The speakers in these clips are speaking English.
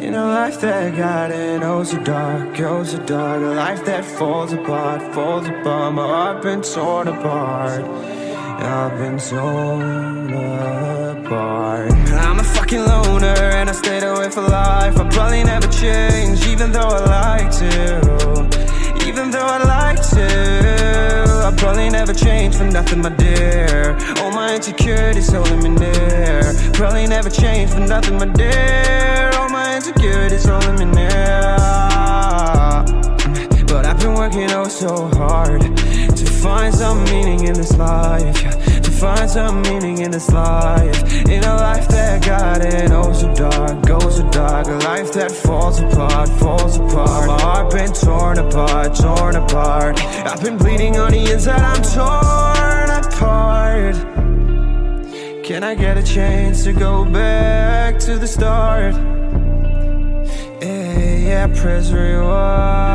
In a life that got in oh so dark, oh so dark. A life that falls apart, falls apart. My heart been torn apart, I've been torn apart. I'm a fucking loner and I stayed away for life. I'll probably never change, even though I like to. Even though I'd like to, I'll probably never change for nothing, my dear. All my insecurities holding me near. Probably never change for nothing, my dear. All my insecurities holding me near. But I've been working oh so hard to find some meaning in this life, to find some meaning in this life. In a life that got in oh so dark, oh so dark. A life that falls apart, falls apart. My heart been torn apart, torn apart. I've been bleeding on the inside, I'm torn apart. Can I get a chance to go back to the start? Yeah, press rewind.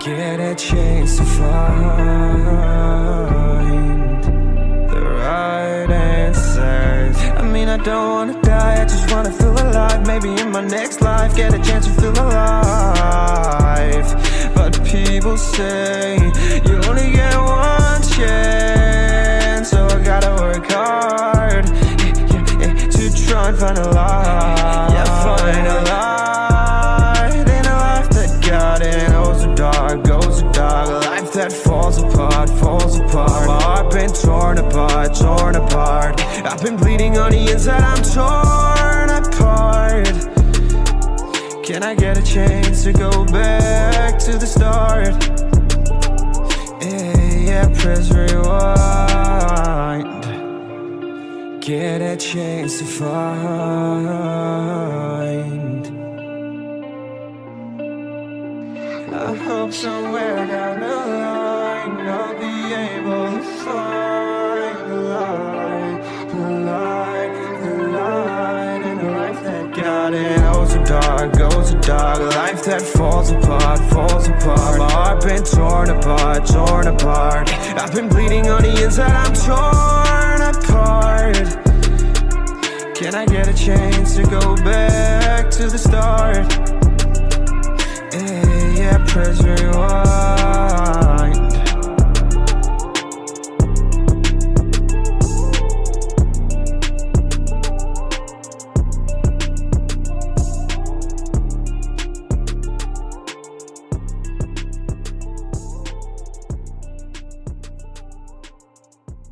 Get a chance to find the right answers. I mean, I don't wanna die, I just wanna feel alive. Maybe in my next life, get a chance to feel alive. But people say you only get one chance, so I gotta work hard to try and find a light. Yeah, find a light in a life that got in oh so dark, oh so dark. A life that falls apart, falls apart. My heart been torn apart, torn apart. I've been bleeding on the inside, I'm torn apart. Can I get a chance to go back to the start? Yeah, press rewind. Get a chance to find. I hope somewhere down the line I'll be able to find the light, the light, the light. In a life that got in oh so dark, oh so dark. A life that falls apart, falls apart. My heart been torn apart, torn apart. I've been bleeding on the inside, I'm torn apart. Can I get a chance to go back to the start? Yeah, press rewind.